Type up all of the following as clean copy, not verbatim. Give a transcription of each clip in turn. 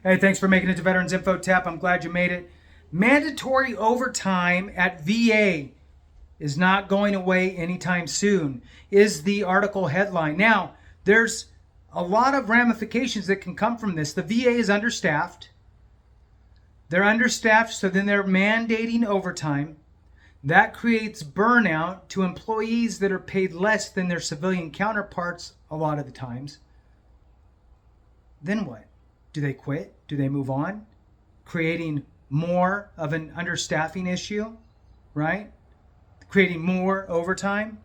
Hey, thanks for making it to Veterans Info Tap. I'm glad you made it. Mandatory overtime at VA is not going away anytime soon, is the article headline. Now, there's a lot of ramifications that can come from this. The VA is understaffed. They're understaffed, so then they're mandating overtime. That creates burnout to employees that are paid less than their civilian counterparts a lot of the times. Then what? Do they quit? Do they move on? Creating more of an understaffing issue, right? Creating more overtime.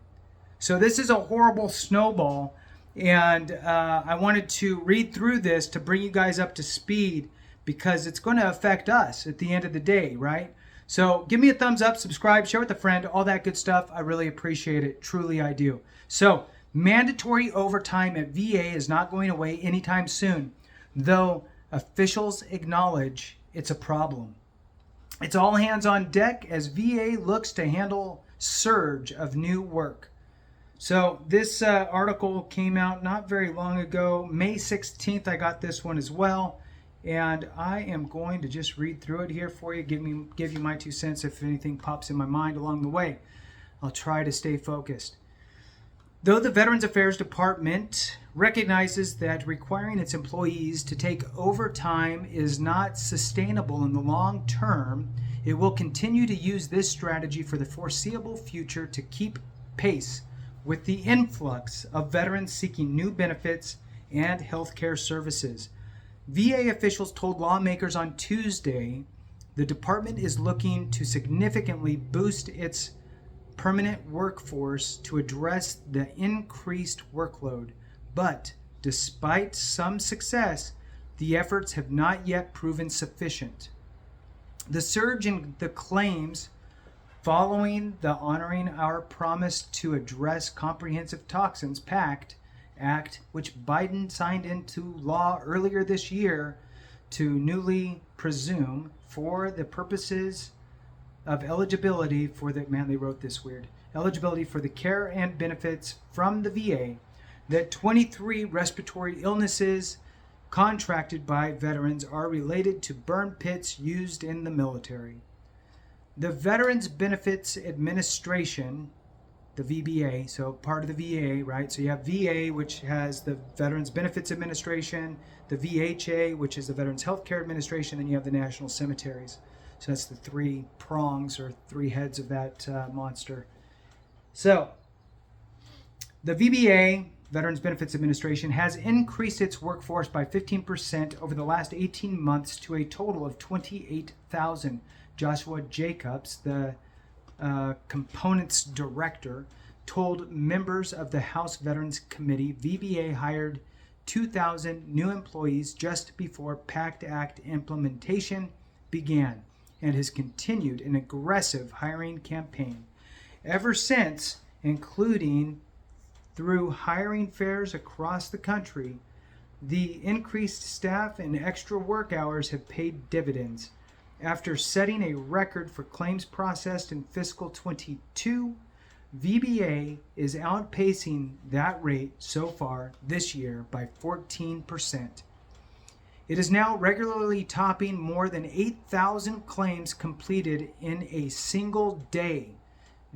So this is a horrible snowball, and I wanted to read through this to bring you guys up to speed because it's going to affect us at the end of the day, right? So give me a thumbs up, subscribe, share with a friend, all that good stuff. I really appreciate it. Truly, I do. So mandatory overtime at VA is not going away anytime soon, though officials acknowledge it's a problem. It's all hands on deck as VA looks to handle surge of new work. So this article came out not very long ago, May 16th. I got this one as well, and I am going to just read through it here for you, give you my 2 cents if anything pops in my mind along the way. I'll try to stay focused. Though the Veterans Affairs Department recognizes that requiring its employees to take overtime is not sustainable in the long term, it will continue to use this strategy for the foreseeable future to keep pace with the influx of veterans seeking new benefits and health care services. VA officials told lawmakers on Tuesday the department is looking to significantly boost its permanent workforce to address the increased workload. But despite some success, the efforts have not yet proven sufficient. The surge in the claims following the Honoring Our Promise to Address Comprehensive Toxins PACT Act, which Biden signed into law earlier this year to newly presume for the purposes of eligibility for the, man, they wrote this weird, eligibility for the care and benefits from the VA, that 23 respiratory illnesses contracted by veterans are related to burn pits used in the military. The Veterans Benefits Administration, the VBA, so part of the VA, right? So you have VA, which has the Veterans Benefits Administration, the VHA, which is the Veterans Healthcare Administration, and you have the National Cemeteries. So that's the 3 prongs or 3 heads of that monster. So the VBA, Veterans Benefits Administration, has increased its workforce by 15% over the last 18 months to a total of 28,000. Joshua Jacobs, the components director, told members of the House Veterans Committee VBA hired 2,000 new employees just before PACT Act implementation began, and has continued an aggressive hiring campaign ever since, including through hiring fairs across the country. The increased staff and extra work hours have paid dividends. After setting a record for claims processed in fiscal 22, VBA is outpacing that rate so far this year by 14%. It is now regularly topping more than 8,000 claims completed in a single day,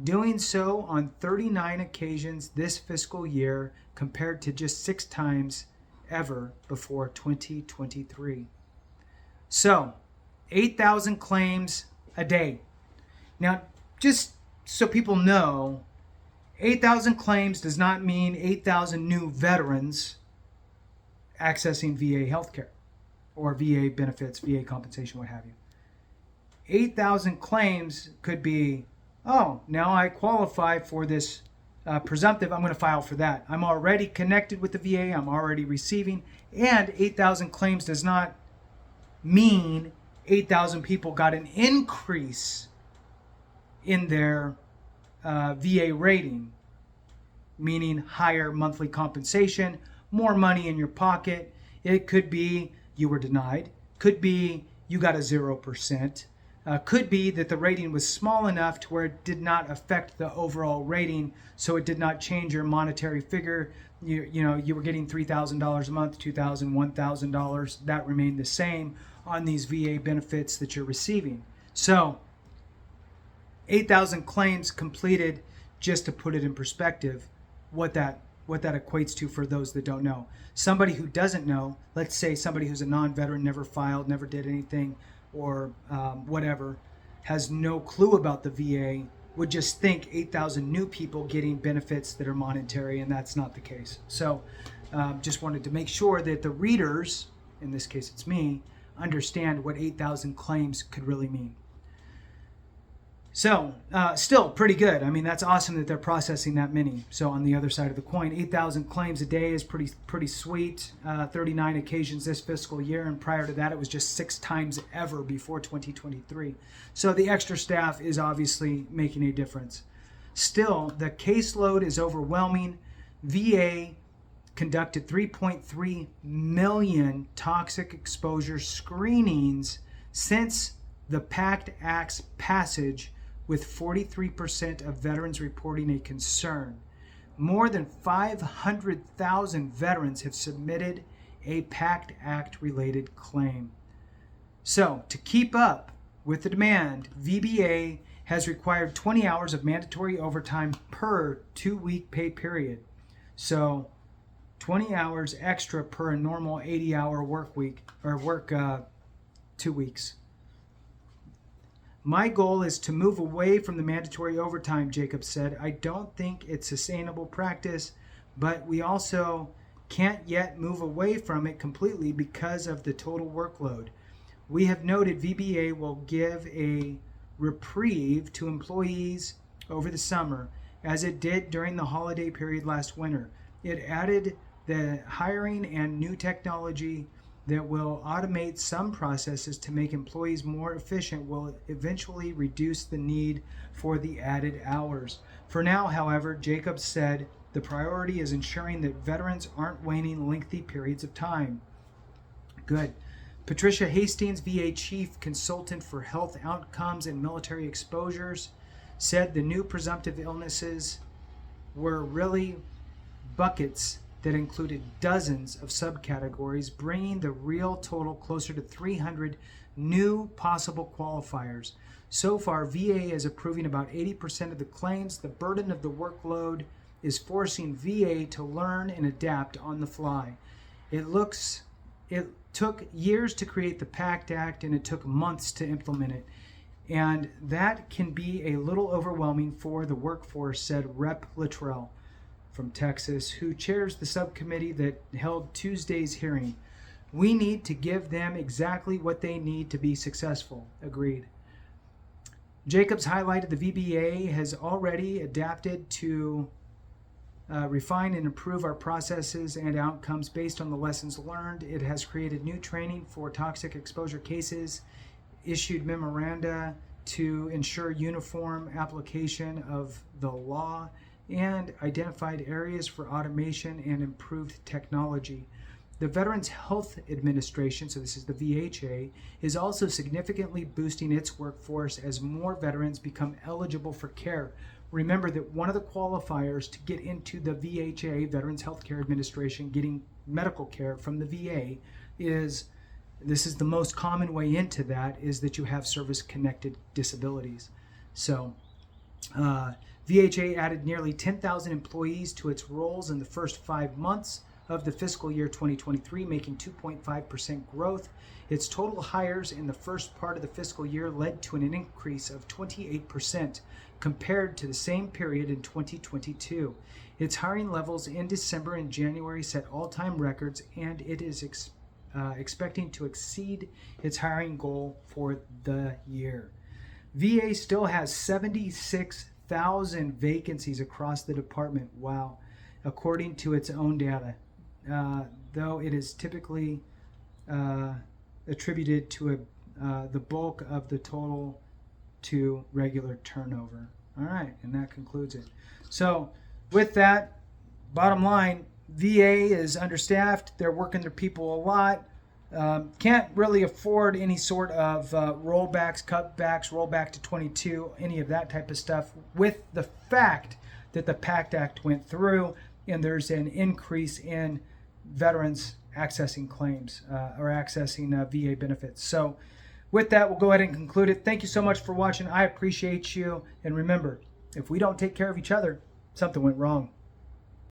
doing so on 39 occasions this fiscal year compared to just 6 times ever before 2023. So, 8,000 claims a day. Now, just so people know, 8,000 claims does not mean 8,000 new veterans accessing VA healthcare or VA benefits, VA compensation, what have you. 8,000 claims could be, oh, now I qualify for this presumptive, I'm going to file for that. I'm already connected with the VA, I'm already receiving, and 8,000 claims does not mean 8,000 people got an increase in their VA rating, meaning higher monthly compensation, more money in your pocket. It could be you were denied, could be you got a 0%, could be that the rating was small enough to where it did not affect the overall rating, so it did not change your monetary figure you were getting $3,000 a month, $2,000, $1,000. That remained the same on these VA benefits that you're receiving. So 8,000 claims completed, just to put it in perspective, what that equates to for those that don't know. Somebody who doesn't know, let's say somebody who's a non-veteran, never filed, never did anything, or whatever, has no clue about the VA, would just think 8,000 new people getting benefits that are monetary, and that's not the case. So just wanted to make sure that the readers, in this case it's me, understand what 8,000 claims could really mean. So still pretty good. I mean, that's awesome that they're processing that many. So on the other side of the coin, 8,000 claims a day is pretty sweet. 39 occasions this fiscal year, and prior to that it was just 6 times ever before 2023. So the extra staff is obviously making a difference. Still, the caseload is overwhelming. VA conducted 3.3 million toxic exposure screenings since the PACT Act's passage, with 43% of veterans reporting a concern. More than 500,000 veterans have submitted a PACT Act related claim. So, to keep up with the demand, VBA has required 20 hours of mandatory overtime per 2-week pay period. So, 20 hours extra per a normal 80-hour work week, or work 2 weeks. My goal is to move away from the mandatory overtime, Jacob said. I don't think it's sustainable practice, but we also can't yet move away from it completely because of the total workload. We have noted VBA will give a reprieve to employees over the summer, as it did during the holiday period last winter. It added the hiring and new technology that will automate some processes to make employees more efficient will eventually reduce the need for the added hours. For now, however, Jacobs said the priority is ensuring that veterans aren't waiting lengthy periods of time. Good. Patricia Hastings, VA Chief Consultant for Health Outcomes and Military Exposures, said the new presumptive illnesses were really buckets that included dozens of subcategories, bringing the real total closer to 300 new possible qualifiers. So far, VA is approving about 80% of the claims. The burden of the workload is forcing VA to learn and adapt on the fly. It took years to create the PACT Act, and it took months to implement it. And that can be a little overwhelming for the workforce, said Rep. Luttrell from Texas, who chairs the subcommittee that held Tuesday's hearing. We need to give them exactly what they need to be successful. Agreed. Jacobs highlighted the VBA has already adapted to refine and improve our processes and outcomes based on the lessons learned. It has created new training for toxic exposure cases, issued memoranda to ensure uniform application of the law, and identified areas for automation and improved technology. The Veterans Health Administration, so this is the VHA, is also significantly boosting its workforce as more veterans become eligible for care. Remember that one of the qualifiers to get into the VHA, Veterans Healthcare Administration, getting medical care from the VA is, this is the most common way into that, is that you have service-connected disabilities. So, VHA added nearly 10,000 employees to its roles in the first 5 months of the fiscal year 2023, making 2.5% growth. Its total hires in the first part of the fiscal year led to an increase of 28% compared to the same period in 2022. Its hiring levels in December and January set all-time records, and it is expecting to exceed its hiring goal for the year. VA still has 76,000 vacancies across the department, wow, according to its own data, though it is typically attributed to the bulk of the total to regular turnover. All right, and that concludes it. So with that, bottom line, VA is understaffed. They're working their people a lot. Can't really afford any sort of rollbacks, cutbacks, rollback to 22, any of that type of stuff, with the fact that the PACT Act went through and there's an increase in veterans accessing claims or accessing VA benefits. So with that, we'll go ahead and conclude it. Thank you so much for watching. I appreciate you. And remember, if we don't take care of each other, something went wrong.